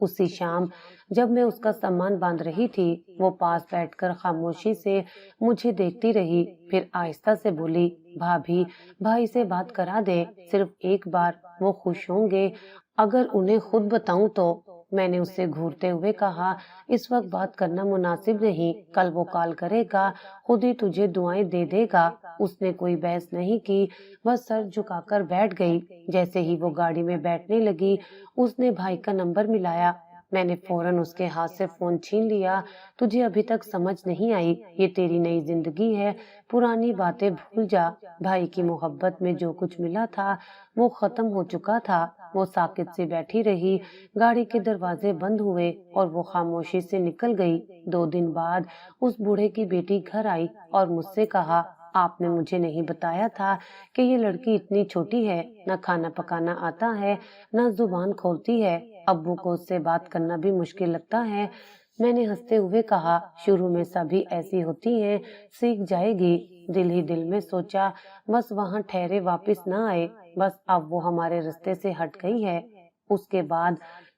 اسی شام جب میں اس کا سامان باندھ رہی تھی وہ پاس بیٹھ کر خاموشی سے مجھے دیکھتی رہی، پھر آہستہ سے بولی، بھابھی بھائی سے بات کرا دے، صرف ایک بار، وہ خوش ہوں گے۔ اگر انہیں خود بتاؤں تو؟ میں نے اس سے گھورتے ہوئے کہا، اس وقت بات کرنا مناسب نہیں، کل وہ کال کرے گا، خود ہی تجھے دعائیں دے دے گا۔ اس نے کوئی بحث نہیں کی، بس سر جھکا کر بیٹھ گئی۔ جیسے ہی وہ گاڑی میں بیٹھنے لگی اس نے بھائی کا نمبر ملایا۔ میں نے فوراً اس کے ہاتھ سے فون چھین لیا۔ تجھے ابھی تک سمجھ نہیں آئی، یہ تیری نئی زندگی ہے، پرانی باتیں بھول جا۔ بھائی کی محبت میں جو کچھ ملا تھا وہ ختم ہو چکا تھا۔ وہ ساکت سی بیٹھی رہی، گاڑی کے دروازے بند ہوئے اور وہ خاموشی سے نکل گئی۔ 2 دن بعد اس بوڑھے کی بیٹی گھر آئی اور مجھ سے کہا، آپ نے مجھے نہیں بتایا تھا کہ یہ لڑکی اتنی چھوٹی ہے، نہ کھانا پکانا آتا ہے، نہ زبان کھولتی ہے، ابو کو اس سے بات کرنا بھی مشکل لگتا ہے۔ میں نے ہنستے ہوئے کہا، شروع میں سبھی ایسی ہوتی ہیں، سیکھ جائے گی۔ دل ہی دل میں سوچا، بس وہاں ٹھہرے واپس نہ آئے، بس اب وہ ہمارے راستے سے ہٹ گئی ہے۔ اس کے بعد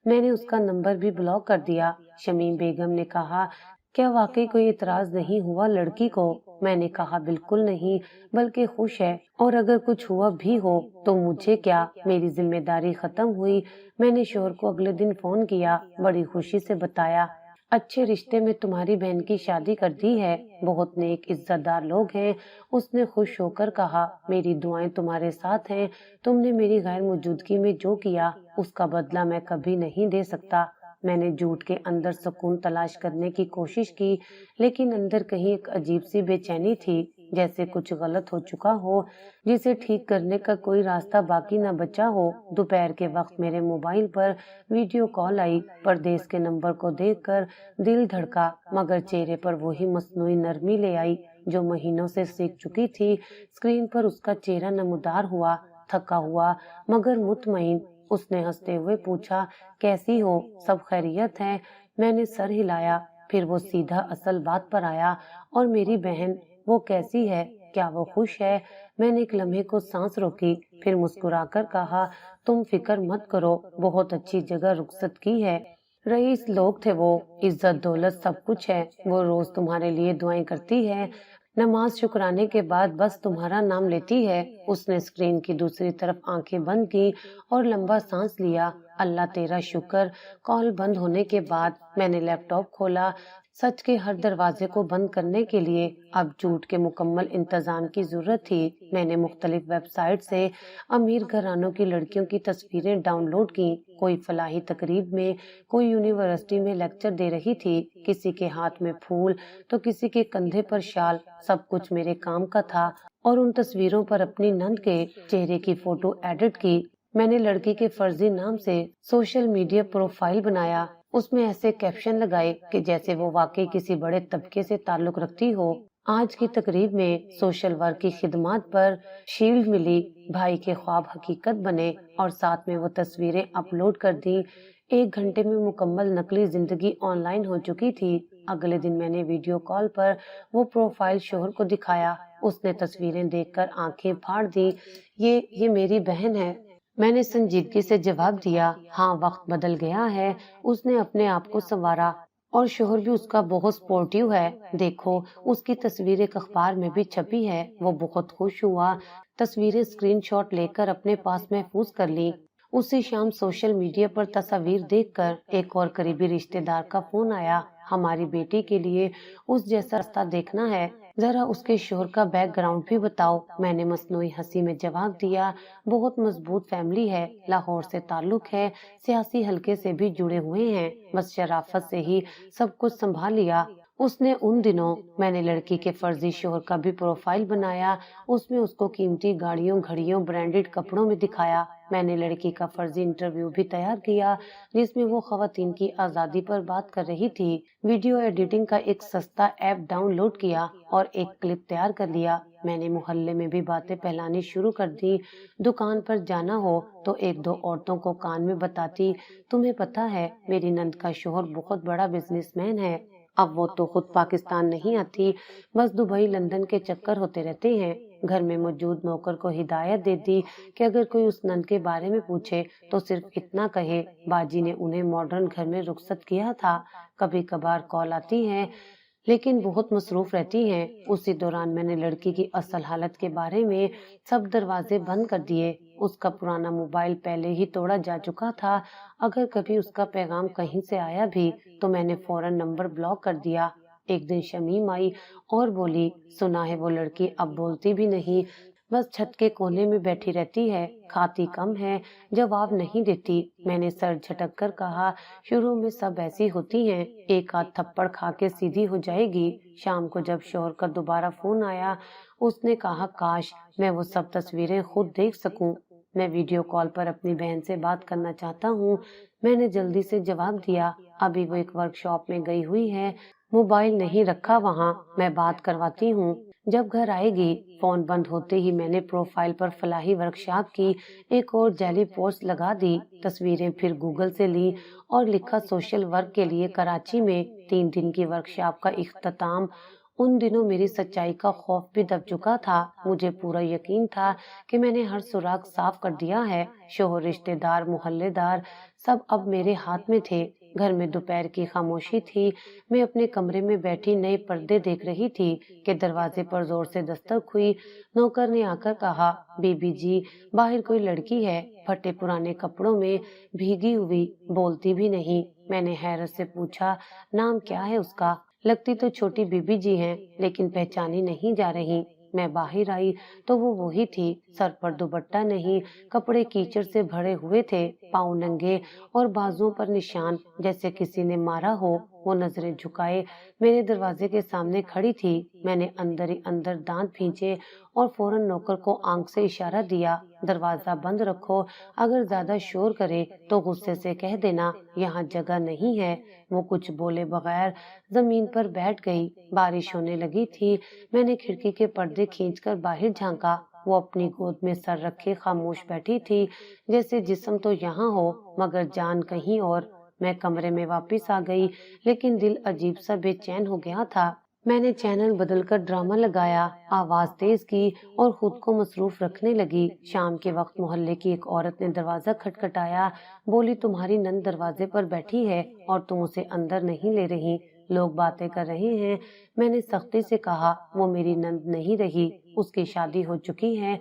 میں نے اس کا نمبر بھی بلاک کر دیا۔ شمیم بیگم نے کہا، کیا واقعی کوئی اعتراض نہیں ہوا لڑکی کو؟ میں نے کہا، بالکل نہیں، بلکہ خوش ہے، اور اگر کچھ ہوا بھی ہو تو مجھے کیا، میری ذمہ داری ختم ہوئی۔ میں نے شوہر کو اگلے دن فون کیا، بڑی خوشی سے بتایا، اچھے رشتے میں تمہاری بہن کی شادی کر دی ہے، بہت نیک عزت دار لوگ ہیں۔ اس نے خوش ہو کر کہا، میری دعائیں تمہارے ساتھ ہیں، تم نے میری غیر موجودگی میں جو کیا اس کا بدلہ میں کبھی نہیں دے سکتا۔ میں نے جھوٹ کے اندر سکون تلاش کرنے کی کوشش کی، لیکن اندر کہیں ایک عجیب سی بے چینی تھی، جیسے کچھ غلط ہو چکا ہو، جسے ٹھیک کرنے کا کوئی راستہ باقی نہ بچا ہو۔ دوپہر کے وقت میرے موبائل پر ویڈیو کال آئی، پردیس کے نمبر کو دیکھ کر دل دھڑکا، مگر چہرے پر وہی مصنوعی نرمی لے آئی جو مہینوں سے سیکھ چکی تھی۔ اسکرین پر اس کا چہرہ نمودار ہوا، تھکا ہوا مگر مطمئن۔ اس نے ہنستے ہوئے پوچھا، کیسی ہو، سب خیریت ہے؟ میں نے سر ہلایا۔ پھر وہ سیدھا اصل بات پر آیا، اور میری بہن، وہ کیسی ہے، کیا وہ خوش ہے؟ میں نے ایک لمحے کو سانس روکی، پھر مسکرا کر کہا، تم فکر مت کرو، بہت اچھی جگہ رخصت کی ہے، رئیس لوگ تھے وہ، عزت دولت سب کچھ ہے، وہ روز تمہارے لیے دعائیں کرتی ہے، نماز شکرانے کے بعد بس تمہارا نام لیتی ہے۔ اس نے اسکرین کی دوسری طرف آنکھیں بند کی اور لمبا سانس لیا۔ اللہ تیرا شکر۔ کال بند ہونے کے بعد میں نے لیپ ٹاپ کھولا، سچ کے ہر دروازے کو بند کرنے کے لیے اب جھوٹ کے مکمل انتظام کی ضرورت تھی۔ میں نے مختلف ویب سائٹ سے امیر گھرانوں کی لڑکیوں کی تصویریں ڈاؤن لوڈ کی، کوئی فلاحی تقریب میں، کوئی یونیورسٹی میں لیکچر دے رہی تھی، کسی کے ہاتھ میں پھول تو کسی کے کندھے پر شال، سب کچھ میرے کام کا تھا، اور ان تصویروں پر اپنی نند کے چہرے کی فوٹو ایڈٹ کی۔ میں نے لڑکی کے فرضی نام سے سوشل میڈیا پروفائل بنایا، اس میں ایسے کیپشن لگائے کہ جیسے وہ واقعی کسی بڑے طبقے سے تعلق رکھتی ہو۔ آج کی تقریب میں سوشل ورک کی خدمات پر شیلڈ ملی، بھائی کے خواب حقیقت بنے، اور ساتھ میں وہ تصویریں اپلوڈ کر دیں۔ 1 گھنٹے میں مکمل نقلی زندگی آن لائن ہو چکی تھی۔ اگلے دن میں نے ویڈیو کال پر وہ پروفائل شوہر کو دکھایا۔ اس نے تصویریں دیکھ کر آنکھیں پھاڑ دی۔ یہ میری بہن ہے۔ میں نے سنجیدگی سے جواب دیا، ہاں وقت بدل گیا ہے۔ اس نے اپنے آپ کو سنوارا، اور شوہر بھی اس کا بہت سپورٹیو ہے، دیکھو اس کی تصویر ایک اخبار میں بھی چھپی ہے۔ وہ بہت خوش ہوا، تصویریں اسکرین شاٹ لے کر اپنے پاس محفوظ کر لی۔ اسی شام سوشل میڈیا پر تصاویر دیکھ کر ایک اور قریبی رشتہ دار کا فون آیا، ہماری بیٹی کے لیے اس جیسا راستہ دیکھنا ہے، ذرا اس کے شوہر کا بیک گراؤنڈ بھی بتاؤ۔ میں نے مصنوعی ہنسی میں جواب دیا، بہت مضبوط فیملی ہے، لاہور سے تعلق ہے، سیاسی حلقے سے بھی جڑے ہوئے ہیں، بس شرافت سے ہی سب کچھ سنبھال لیا۔ اس نے ان دنوں میں نے لڑکی کے فرضی شوہر کا بھی پروفائل بنایا، اس میں اس کو قیمتی گاڑیوں، گھڑیوں، برانڈڈ کپڑوں میں دکھایا۔ میں نے لڑکی کا فرضی انٹرویو بھی تیار کیا، جس میں وہ خواتین کی آزادی پر بات کر رہی تھی۔ ویڈیو ایڈیٹنگ کا ایک سستا ایپ ڈاؤن لوڈ کیا اور ایک کلپ تیار کر لیا۔ میں نے محلے میں بھی باتیں پھیلانی شروع کر دی، دکان پر جانا ہو تو 1-2 عورتوں کو کان میں بتاتی، تمہیں پتہ ہے میری نند کا شوہر بہت بڑا بزنس مین ہے، اب وہ تو خود پاکستان نہیں آتی، بس دبئی لندن کے چکر ہوتے رہتے ہیں۔ گھر میں موجود نوکر کو ہدایت دے دی کہ اگر کوئی اس نن کے بارے میں پوچھے تو صرف اتنا کہے باجی نے انہیں ماڈرن گھر میں رخصت کیا تھا۔ کبھی کبھار کال آتی ہے لیکن بہت مصروف رہتی ہیں۔ اسی دوران میں نے لڑکی کی اصل حالت کے بارے میں سب دروازے بند کر دیے۔ اس کا پرانا موبائل پہلے ہی توڑا جا چکا تھا، اگر کبھی اس کا پیغام کہیں سے آیا بھی تو میں نے فوراً نمبر بلاک کر دیا۔ ایک دن شمیم آئی اور بولی، سنا ہے وہ لڑکی اب بولتی بھی نہیں، بس چھت کے کونے میں بیٹھی رہتی ہے، کھاتی کم ہے، جواب نہیں دیتی۔ میں نے سر جھٹک کر کہا، شروع میں سب ایسی ہوتی ہیں، ایک آدھ تھپڑ کھا کے سیدھی ہو جائے گی۔ شام کو جب شوہر کا دوبارہ فون آیا، اس نے کہا کاش میں وہ سب تصویریں خود دیکھ سکوں، میں ویڈیو کال پر اپنی بہن سے بات کرنا چاہتا ہوں۔ میں نے جلدی سے جواب دیا، ابھی وہ ایک ورک شاپ میں گئی ہوئی ہے، موبائل نہیں رکھا وہاں، میں بات کرواتی ہوں جب گھر آئے گی۔ فون بند ہوتے ہی میں نے پروفائل پر فلاحی ورک شاپ کی ایک اور جعلی پوسٹ لگا دی، تصویریں پھر گوگل سے لی اور لکھا سوشل ورک کے لیے کراچی میں 3 دن کی ورک شاپ کا اختتام۔ ان دنوں میری سچائی کا خوف بھی دب چکا تھا، مجھے پورا یقین تھا کہ میں نے ہر سراغ صاف کر دیا ہے۔ شوہر، رشتے دار، محلے دار سب اب میرے ہاتھ میں تھے۔ گھر میں دوپہر کی خاموشی تھی، میں اپنے کمرے میں بیٹھی نئے پردے دیکھ رہی تھی کہ دروازے پر زور سے دستک ہوئی۔ نوکر نے آ کر کہا، بی بی جی باہر کوئی لڑکی ہے، پھٹے پرانے کپڑوں میں، بھیگی ہوئی، بولتی بھی نہیں۔ میں نے حیرت سے پوچھا، نام کیا ہے اس کا؟ لگتی تو چھوٹی بی بی جی ہیں لیکن پہچانی نہیں جا رہی۔ میں باہر آئی تو وہ وہی تھی، سر پر دوپٹہ نہیں، کپڑے کیچڑ سے بھرے ہوئے تھے، پاؤں ننگے اور بازوؤں پر نشان جیسے کسی نے مارا ہو۔ وہ نظریں جھکائے میرے دروازے کے سامنے کھڑی تھی۔ میں نے اندر ہی اندر دانت بھینچے اور فوراً نوکر کو آنکھ سے اشارہ دیا، دروازہ بند رکھو، اگر زیادہ شور کرے تو غصے سے کہہ دینا یہاں جگہ نہیں ہے۔ وہ کچھ بولے بغیر زمین پر بیٹھ گئی۔ بارش ہونے لگی تھی۔ میں نے کھڑکی کے پردے کھینچ کر باہر جھانکا، وہ اپنی گود میں سر رکھے خاموش بیٹھی تھی، جیسے جسم تو یہاں ہو مگر جان کہیں اور۔ میں کمرے میں واپس آ گئی لیکن دل عجیب سا بے چین ہو گیا تھا۔ میں نے چینل بدل کر ڈرامہ لگایا، آواز تیز کی اور خود کو مصروف رکھنے لگی۔ شام کے وقت محلے کی ایک عورت نے دروازہ کھٹکھٹایا، بولی تمہاری نند دروازے پر بیٹھی ہے اور تم اسے اندر نہیں لے رہی، لوگ باتیں کر رہے ہیں۔ میں نے سختی سے کہا، وہ میری نند نہیں رہی، اس کی شادی ہو چکی ہے،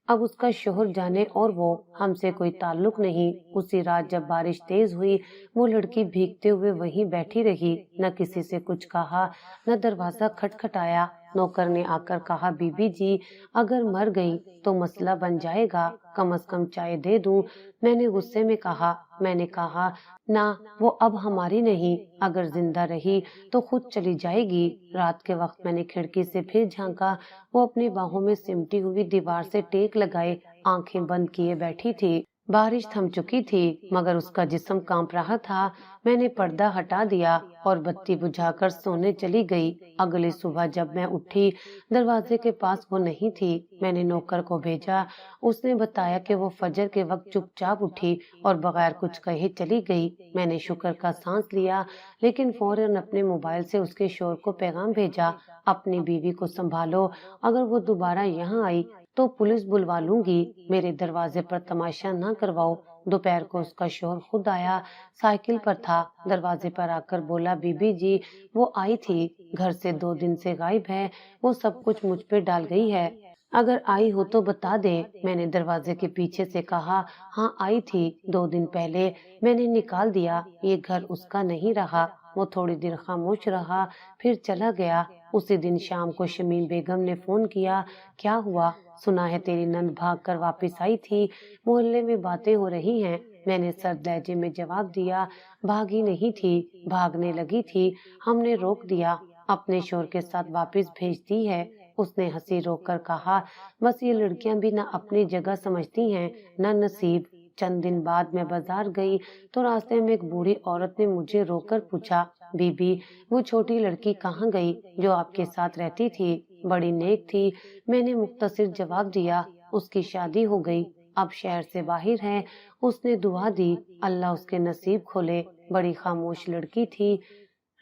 اب اس کا شوہر جانے اور وہ، ہم سے کوئی تعلق نہیں۔ اسی رات جب بارش تیز ہوئی وہ لڑکی بھیگتے ہوئے وہیں بیٹھی رہی، نہ کسی سے کچھ کہا نہ دروازہ کھٹکھٹایا۔ نوکر نے آ کر کہا، بی بی جی اگر مر گئی تو مسئلہ بن جائے گا، کم از کم چائے دے دوں۔ میں نے غصے میں کہا، نہ وہ اب ہماری نہیں، اگر زندہ رہی تو خود چلی جائے گی۔ رات کے وقت میں نے کھڑکی سے پھر جھانکا، وہ اپنی باہوں میں سمٹی ہوئی دیوار سے ٹیک لگائے آنکھیں بند کیے بیٹھی تھی۔ بارش تھم چکی تھی مگر اس کا جسم کانپ رہا تھا۔ میں نے پردہ ہٹا دیا اور بتی بجھا کر سونے چلی گئی۔ اگلی صبح جب میں اٹھی دروازے کے پاس وہ نہیں تھی۔ میں نے نوکر کو بھیجا، اس نے بتایا کہ وہ فجر کے وقت چپ چاپ اٹھی اور بغیر کچھ کہے چلی گئی۔ میں نے شکر کا سانس لیا لیکن فوراً اپنے موبائل سے اس کے شوہر کو پیغام بھیجا، اپنی بیوی کو سنبھالو، اگر وہ دوبارہ یہاں آئی تو پولیس بلوا لوں گی، میرے دروازے پر تماشا نہ کرواؤ۔ دوپہر کو اس کا شوہر خود آیا، سائیکل پر تھا، دروازے پر آ کر بولا، بی بی جی وہ آئی تھی، گھر سے 2 دن سے غائب ہے، وہ سب کچھ مجھ پہ ڈال گئی ہے، اگر آئی ہو تو بتا دے۔ میں نے دروازے کے پیچھے سے کہا، ہاں آئی تھی 2 دن پہلے، میں نے نکال دیا، یہ گھر اس کا نہیں رہا۔ وہ تھوڑی دیر خاموش رہا پھر چلا گیا۔ اسی دن شام کو شمیم بیگم نے فون کیا، کیا ہوا؟ سنا ہے تیری نند بھاگ کر واپس آئی تھی، محلے میں باتیں ہو رہی ہیں۔ میں نے سرد لہجے میں جواب دیا، بھاگی نہیں تھی، بھاگنے لگی تھی، ہم نے روک دیا، اپنے شوہر کے ساتھ واپس بھیجتی ہے۔ اس نے ہنسی روک کر کہا، بس یہ لڑکیاں بھی نہ اپنی جگہ سمجھتی ہیں نہ نصیب۔ چند دن بعد میں بازار گئی تو راستے میں ایک بوڑھی عورت نے مجھے روک کر پوچھا، بی بی وہ چھوٹی لڑکی کہاں گئی جو آپ کے ساتھ رہتی تھی؟ بڑی نیک تھی، میں نے مختصر جواب دیا، اس کی شادی ہو گئی، اب شہر سے باہر ہے۔ اس نے دعا دی، اللہ اس کے نصیب کھولے، بڑی خاموش لڑکی تھی،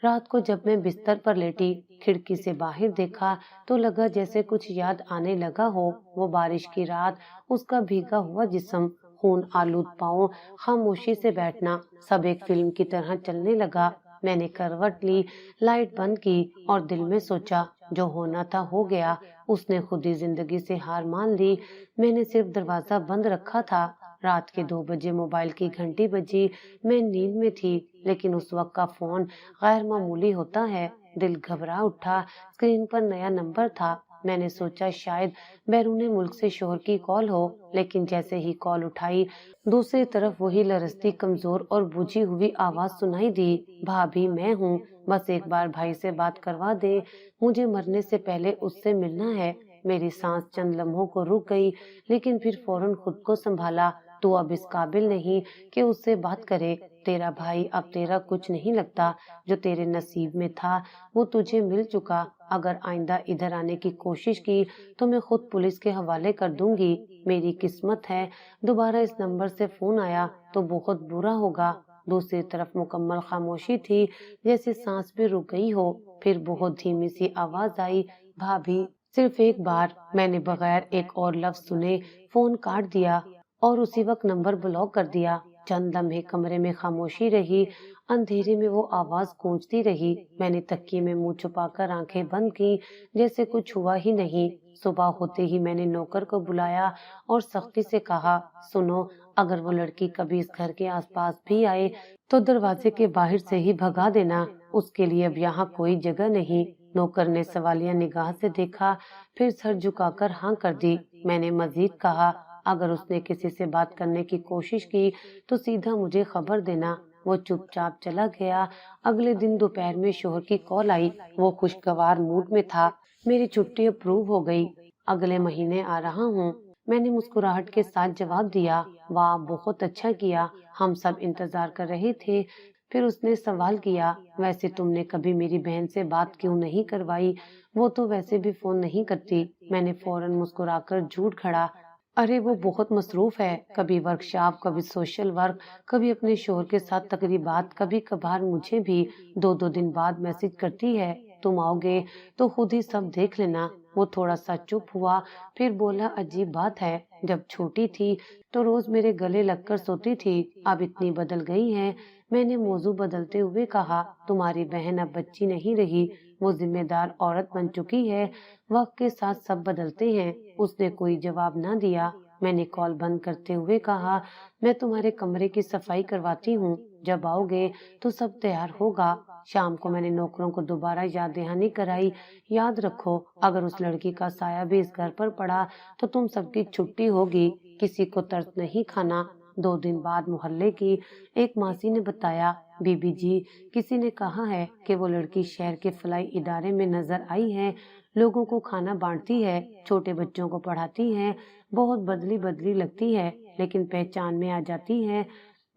رات کو جب میں بستر پر لیٹی کھڑکی سے باہر دیکھا تو لگا جیسے کچھ یاد آنے لگا ہو۔ وہ بارش کی رات، اس کا بھیگا ہوا جسم، خون آلود پاؤں، خاموشی سے بیٹھنا، سب ایک فلم کی طرح چلنے لگا۔ میں نے کروٹ لی، لائٹ بند کی اور دل میں سوچا جو ہونا تھا ہو گیا، اس نے خود ہی زندگی سے ہار مان لی۔ میں نے صرف دروازہ بند رکھا تھا۔ رات کے 2 بجے موبائل کی گھنٹی بجی۔ میں نیند میں تھی، لیکن اس وقت کا فون غیر معمولی ہوتا ہے۔ دل گھبرا اٹھا، اسکرین پر نیا نمبر تھا۔ میں نے سوچا شاید بیرون ملک سے شوہر کی کال ہو، لیکن جیسے ہی کال اٹھائی دوسری طرف وہی لرزتی، کمزور اور بجھی ہوئی آواز سنائی دی۔ بھابھی میں ہوں، بس ایک بار بھائی سے بات کروا دے، مجھے مرنے سے پہلے اس سے ملنا ہے۔ میری سانس چند لمحوں کو رک گئی، لیکن پھر فوراً خود کو سنبھالا۔ تو اب اس قابل نہیں کہ اس سے بات کرے۔ تیرا بھائی اب تیرا کچھ نہیں لگتا، جو تیرے نصیب میں تھا وہ تجھے مل چکا۔ اگر آئندہ ادھر آنے کی کوشش کی تو میں خود پولیس کے حوالے کر دوں گی۔ میری قسمت ہے دوبارہ اس نمبر سے فون آیا تو بہت برا ہوگا۔ دوسری طرف مکمل خاموشی تھی، جیسے سانس بھی رک گئی ہو۔ پھر بہت دھیمی سی آواز آئی، بھابھی۔ صرف ایک بار۔ میں نے بغیر ایک اور لفظ سنے فون کاٹ دیا اور اسی وقت نمبر بلاک کر دیا۔ چند لمحے کمرے میں خاموشی رہی، اندھیرے میں وہ آواز گونجتی رہی۔ میں نے تکیے میں منہ چھپا کر آنکھیں بند کی، جیسے کچھ ہوا ہی نہیں۔ صبح ہوتے ہی میں نے نوکر کو بلایا اور سختی سے کہا، سنو، اگر وہ لڑکی کبھی اس گھر کے آس پاس بھی آئے تو دروازے کے باہر سے ہی بھگا دینا، اس کے لیے اب یہاں کوئی جگہ نہیں۔ نوکر نے سوالیہ نگاہ سے دیکھا، پھر سر جھکا کر ہاں کر دی۔ میں نے مزید کہا، اگر اس نے کسی سے بات کرنے کی کوشش کی تو سیدھا مجھے خبر دینا۔ وہ چپ چاپ چلا گیا۔ اگلے دن دوپہر میں شوہر کی کال آئی۔ وہ خوشگوار موڈ میں تھا، میری چھٹی اپروو ہو گئی، اگلے مہینے آ رہا ہوں۔ میں نے مسکراہٹ کے ساتھ جواب دیا، واہ، بہت اچھا کیا، ہم سب انتظار کر رہے تھے۔ پھر اس نے سوال کیا، ویسے تم نے کبھی میری بہن سے بات کیوں نہیں کروائی؟ وہ تو ویسے بھی فون نہیں کرتی۔ میں نے فوراً مسکرا کر جھوٹ گھڑا، ارے وہ بہت مصروف ہے، کبھی ورکشاپ، کبھی سوشل ورک، کبھی اپنے شوہر کے ساتھ تقریبات، کبھی کبھار مجھے بھی 2 دن بعد میسج کرتی ہے۔ تم آؤ گے تو خود ہی سب دیکھ لینا۔ وہ تھوڑا سا چپ ہوا، پھر بولا، عجیب بات ہے، جب چھوٹی تھی تو روز میرے گلے لگ کر سوتی تھی، اب اتنی بدل گئی ہے۔ میں نے موضوع بدلتے ہوئے کہا، تمہاری بہن اب بچی نہیں رہی، وہ ذمہ دار عورت بن چکی ہے، وقت کے ساتھ سب بدلتے ہیں۔ اس نے کوئی جواب نہ دیا۔ میں نے کال بند کرتے ہوئے کہا، میں تمہارے کمرے کی صفائی کرواتی ہوں، جب آؤ گے تو سب تیار ہوگا۔ شام کو میں نے نوکروں کو دوبارہ یاد دہانی کرائی، یاد رکھو، اگر اس لڑکی کا سایہ بھی اس گھر پر پڑا تو تم سب کی چھٹی ہوگی، کسی کو ترس نہیں کھانا۔ 2 دن بعد محلے کی ایک ماسی نے بتایا، بی بی جی، کسی نے کہا ہے کہ وہ لڑکی شہر کے فلاحی ادارے میں نظر آئی ہے، لوگوں کو کھانا بانٹتی ہے، چھوٹے بچوں کو پڑھاتی ہے، بہت بدلی لگتی ہے، لیکن پہچان میں آ جاتی ہے۔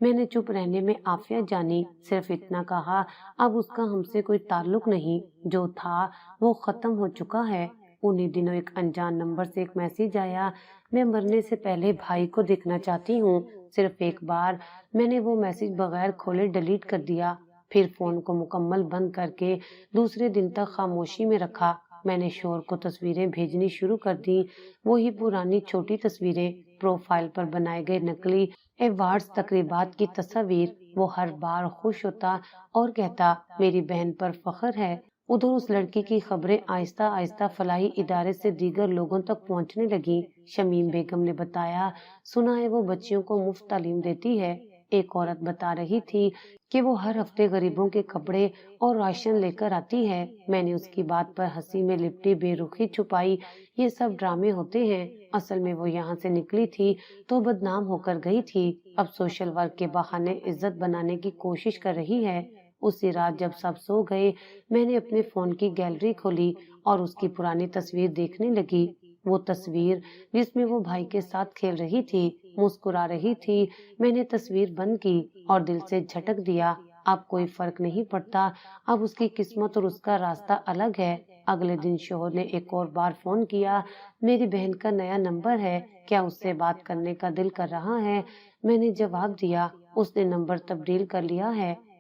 میں نے چپ رہنے میں عافیت جانی، صرف اتنا کہا، اب اس کا ہم سے کوئی تعلق نہیں، جو تھا وہ ختم ہو چکا ہے۔ انہی دنوں ایک انجان نمبر سے ایک میسج آیا، میں مرنے سے پہلے بھائی کو دیکھنا چاہتی ہوں۔ صرف ایک بار میں نے وہ میسج بغیر کھولے ڈیلیٹ کر دیا، پھر فون کو مکمل بند کر کے دوسرے دن تک خاموشی میں رکھا۔ میں نے شوہر کو تصویریں بھیجنی شروع کر دی، وہی پرانی چھوٹی تصویریں، پروفائل پر بنائے گئے نقلی ایوارڈز، تقریبات کی تصاویر۔ وہ ہر بار خوش ہوتا اور کہتا، میری بہن پر فخر ہے۔ ادھر اس لڑکی کی خبریں آہستہ آہستہ فلاحی ادارے سے دیگر لوگوں تک پہنچنے لگیں۔ شمیم بیگم نے بتایا، سنا ہے وہ بچیوں کو مفت تعلیم دیتی ہے۔ ایک عورت بتا رہی تھی کہ وہ ہر ہفتے غریبوں کے کپڑے اور راشن لے کر آتی ہے۔ میں نے اس کی بات پر ہنسی میں لپٹی بے رخی چھپائی، یہ سب ڈرامے ہوتے ہیں، اصل میں وہ یہاں سے نکلی تھی تو بدنام ہو کر گئی تھی، اب سوشل ورک کے بہانے عزت بنانے کی کوشش کر رہی ہے۔ اسی رات جب سب سو گئے، میں نے اپنے فون کی گیلری کھولی اور اس کی پرانی تصویر دیکھنے لگی۔ وہ تصویر جس میں وہ بھائی کے ساتھ کھیل رہی تھی، مسکرا رہی تھی۔ میں نے تصویر بند کی اور دل سے جھٹک دیا، اب کوئی فرق نہیں پڑتا، اب اس کی قسمت اور اس کا راستہ الگ ہے۔ اگلے دن شوہر نے ایک اور بار فون کیا، میری بہن کا نیا نمبر ہے، کیا اس سے بات کرنے کا دل کر رہا ہے؟ میں نے جواب دیا، اس نے نمبر تبدیل کر لیا ہے،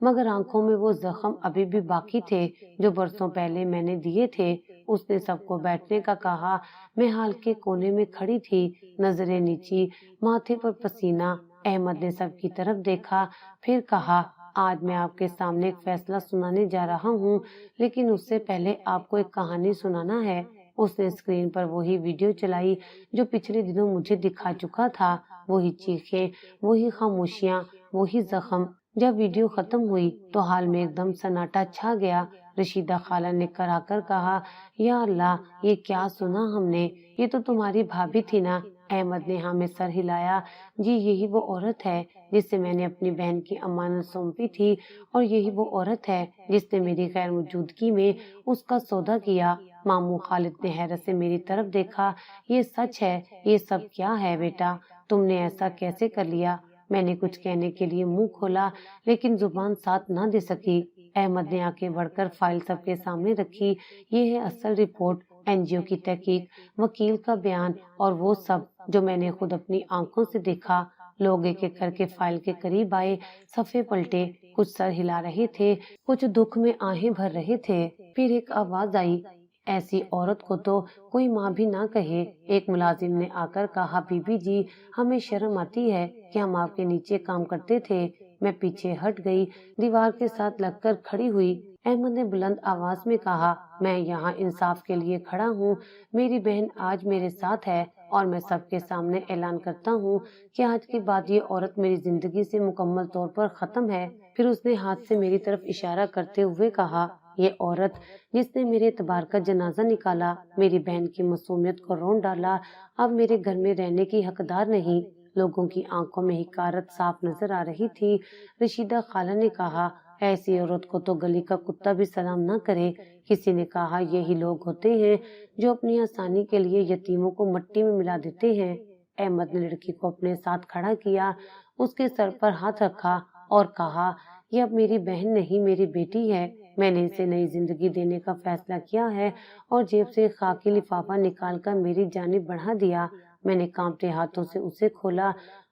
مگر آنکھوں میں وہ زخم ابھی بھی باقی تھے جو برسوں پہلے میں نے دیے تھے۔ اس نے سب کو بیٹھنے کا کہا۔ میں ہال کے کونے میں کھڑی تھی، نظریں نیچی، ماتھے پر پسینہ۔ احمد نے سب کی طرف دیکھا، پھر کہا، آج میں آپ کے سامنے ایک فیصلہ سنانے جا رہا ہوں، لیکن اس سے پہلے آپ کو ایک کہانی سنانا ہے۔ اس نے اسکرین پر وہی ویڈیو چلائی جو پچھلے دنوں مجھے دکھا چکا تھا، وہی چیخیں، وہی خاموشیاں، وہی زخم۔ جب ویڈیو ختم ہوئی تو ہال میں ایک دم سناٹا چھا گیا۔ رشیدہ خالہ نے کرا کر کہا، یا اللہ، یہ کیا سنا ہم نے؟ یہ تو تمہاری بھابھی تھی نا؟ احمد نے ہاں میں سر ہلایا۔ جی، یہی وہ عورت ہے جس سے میں نے اپنی بہن کی امانت سونپی تھی، اور یہی وہ عورت ہے جس نے میری غیر موجودگی میں اس کا سودا کیا۔ ماموں خالد نے حیرت سے میری طرف دیکھا۔ یہ سچ ہے؟ یہ سب کیا ہے بیٹا؟ تم نے ایسا کیسے کر لیا؟ میں نے کچھ کہنے کے لیے منہ کھولا، لیکن زبان ساتھ نہ دے سکی۔ احمد نے آگے بڑھ کر فائل سب کے سامنے رکھی۔ یہ ہے اصل رپورٹ، این جی او کی تحقیق، وکیل کا بیان، اور وہ سب جو میں نے خود اپنی آنکھوں سے دیکھا۔ لوگ ایک ایک کر کے فائل کے قریب آئے، صفحے پلٹے، کچھ سر ہلا رہے تھے، کچھ دکھ میں آہیں بھر رہے تھے۔ پھر ایک آواز آئی، ایسی عورت کو تو کوئی ماں بھی نہ کہے۔ ایک ملازم نے آ کر کہا، بی بی جی، ہمیں شرم آتی ہے کہ ہم آپ کے نیچے کام کرتے تھے۔ میں پیچھے ہٹ گئی، دیوار کے ساتھ لگ کر کھڑی ہوئی۔ احمد نے بلند آواز میں کہا، میں یہاں انصاف کے لیے کھڑا ہوں۔ میری بہن آج میرے ساتھ ہے، اور میں سب کے سامنے اعلان کرتا ہوں کہ آج کے بعد یہ عورت میری زندگی سے مکمل طور پر ختم ہے۔ پھر اس نے ہاتھ سے میری طرف اشارہ کرتے ہوئے کہا، یہ عورت جس نے میرے اعتبار کا جنازہ نکالا، میری بہن کی معصومیت کو رون ڈالا، اب میرے گھر میں رہنے کی حقدار نہیں۔ لوگوں کی آنکھوں میں حقارت صاف نظر آ رہی تھی۔ رشیدہ خالہ نے کہا، ایسی عورت کو تو گلی کا کتا بھی سلام نہ کرے۔ کسی نے کہا، یہی لوگ ہوتے ہیں جو اپنی آسانی کے لیے یتیموں کو مٹی میں ملا دیتے ہیں۔ احمد نے لڑکی کو اپنے ساتھ کھڑا کیا، اس کے سر پر ہاتھ رکھا اور کہا، یہ اب میری بہن نہیں، میری بیٹی ہے۔ میں نے اسے نئی زندگی دینے کا فیصلہ کیا ہے، اور جیب سے خاکی لفافہ نکال کر میری جانب بڑھا دیا۔ میں نے کانپتے ہاتھوں سے اسے کھولا،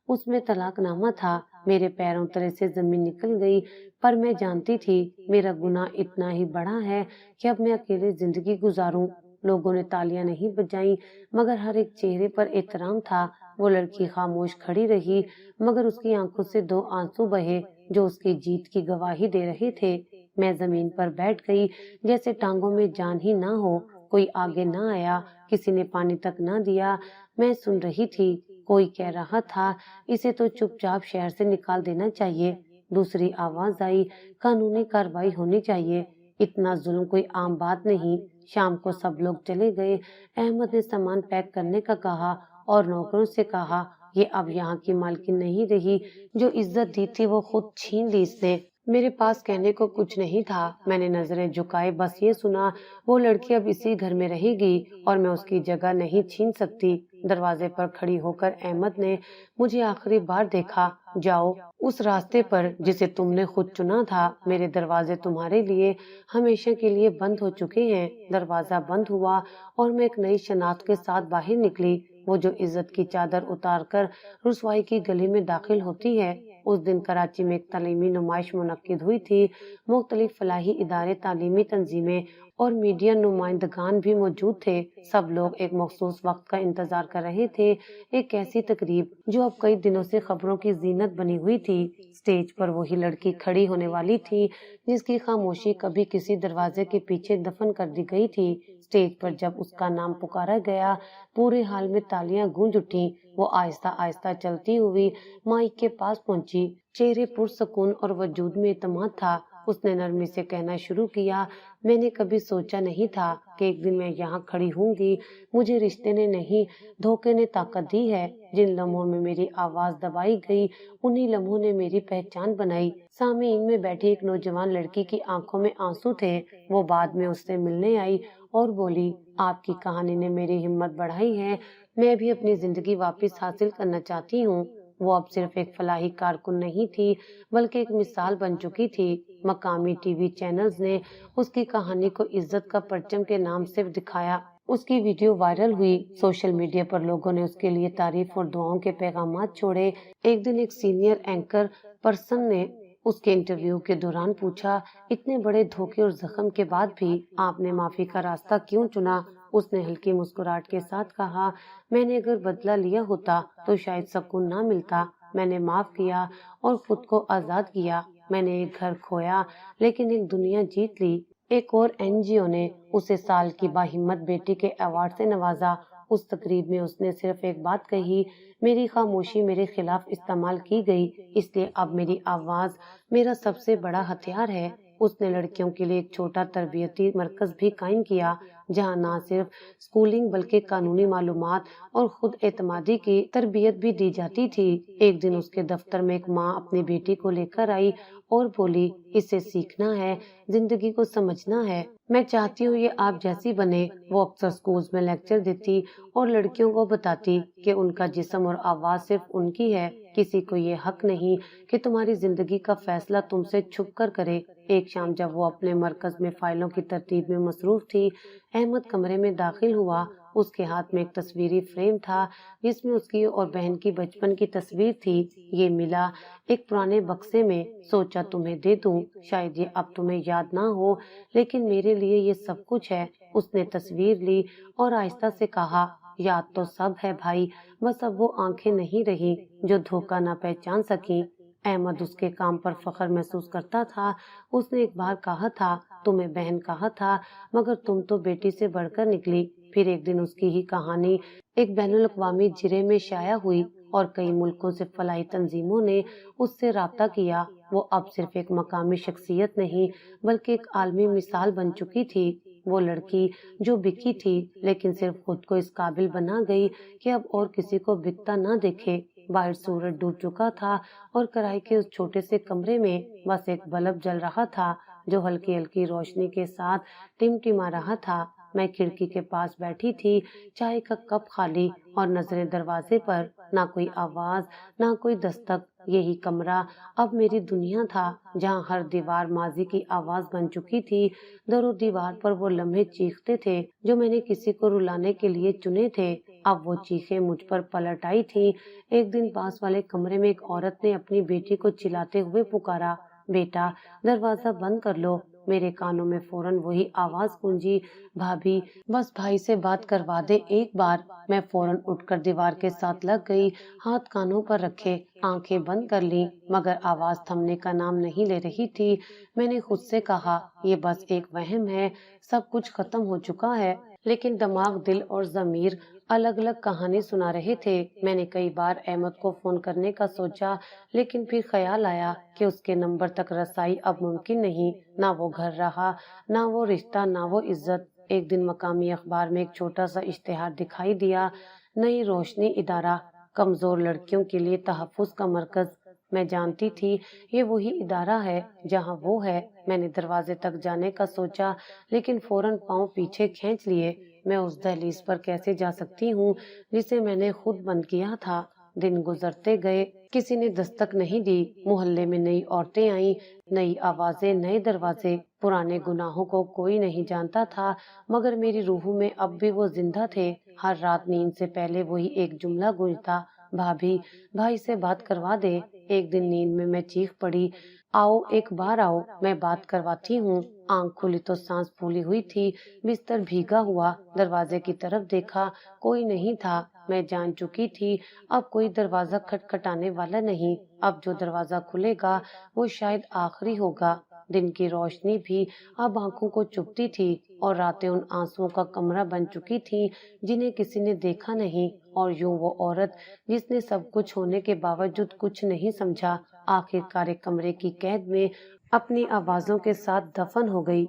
اس میں طلاق نامہ تھا۔ میرے پیروں تلے سے زمین نکل گئی، پر میں جانتی تھی میرا گناہ اتنا ہی بڑا ہے کہ اب میں اکیلے زندگی گزاروں۔ لوگوں نے تالیاں نہیں بجائیں، مگر ہر ایک چہرے پر احترام تھا۔ وہ لڑکی خاموش کھڑی رہی، مگر اس کی آنکھوں سے دو آنسو بہے جو اس کی جیت کی گواہی دے رہے تھے۔ میں زمین پر بیٹھ گئی، جیسے ٹانگوں میں جان ہی نہ ہو۔ کوئی آگے نہ آیا، کسی نے پانی تک نہ دیا۔ میں سن رہی تھی، کوئی کہہ رہا تھا، اسے تو چپ چاپ شہر سے نکال دینا چاہیے۔ دوسری آواز آئی، قانونی کارروائی ہونی چاہیے، اتنا ظلم کوئی عام بات نہیں۔ شام کو سب لوگ چلے گئے۔ احمد نے سامان پیک کرنے کا کہا اور نوکروں سے کہا، یہ اب یہاں کی مالکن نہیں رہی، جو عزت دی تھی وہ خود چھین لی اس نے۔ میرے پاس کہنے کو کچھ نہیں تھا، میں نے نظریں جھکائے بس یہ سنا، وہ لڑکی اب اسی گھر میں رہے گی اور میں اس کی جگہ نہیں چھین سکتی۔ دروازے پر کھڑی ہو کر احمد نے مجھے آخری بار دیکھا، جاؤ اس راستے پر جسے تم نے خود چنا تھا، میرے دروازے تمہارے لیے ہمیشہ کے لیے بند ہو چکے ہیں۔ دروازہ بند ہوا اور میں ایک نئی شناخت کے ساتھ باہر نکلی، وہ جو عزت کی چادر اتار کر رسوائی کی گلی میں داخل ہوتی ہے۔ اس دن کراچی میں ایک تعلیمی نمائش منعقد ہوئی تھی، مختلف فلاحی ادارے، تعلیمی تنظیمیں اور میڈیا نمائندگان بھی موجود تھے۔ سب لوگ ایک مخصوص وقت کا انتظار کر رہے تھے، ایک ایسی تقریب جو اب کئی دنوں سے خبروں کی زینت بنی ہوئی تھی۔ اسٹیج پر وہی لڑکی کھڑی ہونے والی تھی جس کی خاموشی کبھی کسی دروازے کے پیچھے دفن کر دی گئی تھی۔ اسٹیج پر جب اس کا نام پکارا گیا، پورے ہال میں تالیاں گونج اٹھیں۔ وہ آہستہ آہستہ چلتی ہوئی مائک کے پاس پہنچی، چہرے پرسکون اور وجود میں اعتماد تھا۔ اس نے نرمی سے کہنا شروع کیا، میں نے کبھی سوچا نہیں تھا کہ ایک دن میں یہاں کھڑی ہوں گی۔ مجھے رشتے نے نہیں، دھوکے نے طاقت دی ہے۔ جن لمحوں میں میری آواز دبائی گئی، انہی لمحوں نے میری پہچان بنائی۔ سامعین میں بیٹھی ایک نوجوان لڑکی کی آنکھوں میں آنسو تھے۔ وہ بعد میں اس سے ملنے آئی اور بولی، آپ کی کہانی نے میری ہمت بڑھائی ہے، میں بھی اپنی زندگی واپس حاصل کرنا چاہتی ہوں۔ وہ اب صرف ایک فلاحی کارکن نہیں تھی، بلکہ ایک مثال بن چکی تھی۔ مقامی ٹی وی چینلز نے اس کی کہانی کو عزت کا پرچم کے نام سے دکھایا۔ اس کی ویڈیو وائرل ہوئی، سوشل میڈیا پر لوگوں نے اس کے لیے تعریف اور دعاؤں کے پیغامات چھوڑے۔ ایک دن ایک سینئر اینکر پرسن نے اس کے انٹرویو کے دوران پوچھا، اتنے بڑے دھوکے اور زخم کے بعد بھی آپ نے معافی کا راستہ کیوں چنا؟ اس نے ہلکی مسکراہٹ کے ساتھ کہا، میں نے اگر بدلہ لیا ہوتا تو شاید سکون نہ ملتا۔ میں نے معاف کیا اور خود کو آزاد کیا۔ میں نے ایک گھر کھویا لیکن ایک دنیا جیت لی۔ ایک اور NGO نے اسے سال کی باہمت بیٹی کے ایوارڈ سے نوازا۔ اس تقریب میں اس نے صرف ایک بات کہی، میری خاموشی میرے خلاف استعمال کی گئی، اس لیے اب میری آواز میرا سب سے بڑا ہتھیار ہے۔ اس نے لڑکیوں کے لیے ایک چھوٹا تربیتی مرکز بھی قائم کیا، جہاں نہ صرف اسکولنگ بلکہ قانونی معلومات اور خود اعتمادی کی تربیت بھی دی جاتی تھی۔ ایک دن اس کے دفتر میں ایک ماں اپنی بیٹی کو لے کر آئی اور بولی، اسے سیکھنا ہے، زندگی کو سمجھنا ہے، میں چاہتی ہوں یہ آپ جیسی بنے۔ وہ اکثر اسکولز میں لیکچر دیتی اور لڑکیوں کو بتاتی کہ ان کا جسم اور آواز صرف ان کی ہے، کسی کو یہ حق نہیں کہ تمہاری زندگی کا فیصلہ تم سے چھپ کر کرے۔ ایک شام جب وہ اپنے مرکز میں فائلوں کی ترتیب میں مصروف تھی، احمد کمرے میں داخل ہوا۔ اس کے ہاتھ میں ایک تصویری فریم تھا جس میں اس کی اور بہن کی بچپن کی تصویر تھی۔ یہ ملا ایک پرانے بکسے میں، سوچا تمہیں دے دوں، شاید یہ اب تمہیں یاد نہ ہو لیکن میرے لیے یہ سب کچھ ہے۔ اس نے تصویر لی اور آہستہ سے کہا، یاد تو سب ہے بھائی، بس اب وہ آنکھیں نہیں رہی جو دھوکہ نہ پہچان سکیں۔ احمد اس کے کام پر فخر محسوس کرتا تھا۔ اس نے ایک بار کہا تھا، تمہیں بہن کہا تھا، مگر تم تو بیٹی سے بڑھ کر نکلی۔ پھر ایک دن اس کی ہی کہانی ایک بین الاقوامی جرے میں شائع ہوئی اور کئی ملکوں سے فلاحی تنظیموں نے اس سے رابطہ کیا۔ وہ اب صرف ایک مقامی شخصیت نہیں بلکہ ایک عالمی مثال بن چکی تھی۔ وہ لڑکی جو بکی تھی لیکن صرف خود کو اس قابل بنا گئی کہ اب اور کسی کو بکتا نہ دیکھے۔ باہر سورج ڈوب چکا تھا اور کرائی کے اس چھوٹے سے کمرے میں بس ایک بلب جل رہا تھا جو ہلکی ہلکی روشنی کے ساتھ ٹمٹما رہا تھا۔ میں کھڑکی کے پاس بیٹھی تھی، چائے کا کپ خالی اور نظریں دروازے پر، نہ کوئی آواز نہ کوئی دستک۔ یہی کمرہ اب میری دنیا تھا، جہاں ہر دیوار ماضی کی آواز بن چکی تھی۔ در و دیوار پر وہ لمحے چیختے تھے جو میں نے کسی کو رلانے کے لیے چنے تھے۔ اب وہ چیخیں مجھ پر پلٹ آئی تھی۔ ایک دن پاس والے کمرے میں ایک عورت نے اپنی بیٹی کو چلاتے ہوئے پکارا، بیٹا دروازہ بند کر لو۔ میرے کانوں میں فوراً وہی آواز گونجی، بھابھی بس بھائی سے بات کروا دے ایک بار۔ میں فوراً اٹھ کر دیوار کے ساتھ لگ گئی، ہاتھ کانوں پر رکھے، آنکھیں بند کر لیں، مگر آواز تھمنے کا نام نہیں لے رہی تھی۔ میں نے خود سے کہا، یہ بس ایک وہم ہے، سب کچھ ختم ہو چکا ہے۔ لیکن دماغ، دل اور ضمیر الگ الگ کہانی سنا رہے تھے۔ میں نے کئی بار احمد کو فون کرنے کا سوچا لیکن پھر خیال آیا کہ اس کے نمبر تک رسائی اب ممکن نہیں، نہ وہ گھر رہا، نہ وہ رشتہ، نہ وہ عزت۔ ایک دن مقامی اخبار میں ایک چھوٹا سا اشتہار دکھائی دیا، نئی روشنی ادارہ، کمزور لڑکیوں کے لیے تحفظ کا مرکز۔ میں جانتی تھی یہ وہی ادارہ ہے جہاں وہ ہے۔ میں نے دروازے تک جانے کا سوچا لیکن فوراً پاؤں پیچھے کھینچ لیے۔ میں اس دہلیز پر کیسے جا سکتی ہوں جسے میں نے خود بند کیا تھا؟ دن گزرتے گئے، کسی نے دستک نہیں دی۔ محلے میں نئی عورتیں آئیں، نئی آوازیں، نئے دروازے۔ پرانے گناہوں کو کوئی نہیں جانتا تھا مگر میری روح میں اب بھی وہ زندہ تھے۔ ہر رات نیند سے پہلے وہی ایک جملہ گونجتا، بھابھی بھائی سے بات کروا دے۔ ایک دن نیند میں چیخ پڑی، آؤ ایک بار آؤ، میں بات کرواتی ہوں۔ آنکھ کھلی تو سانس پھولی ہوئی تھی، بستر بھیگا ہوا۔ دروازے کی طرف دیکھا، کوئی نہیں تھا۔ میں جان چکی تھی اب کوئی دروازہ کھٹکھٹانے والا نہیں، اب جو دروازہ کھلے گا وہ شاید آخری ہوگا۔ دن کی روشنی بھی اب آنکھوں کو چبھتی تھی اور راتیں ان آنسوؤں کا کمرہ بن چکی تھیں جنہیں کسی نے دیکھا نہیں۔ اور یوں وہ عورت جس نے سب کچھ ہونے کے باوجود کچھ نہیں سمجھا، آخر کار ایک کمرے کی قید میں اپنی آوازوں کے ساتھ دفن ہو گئی۔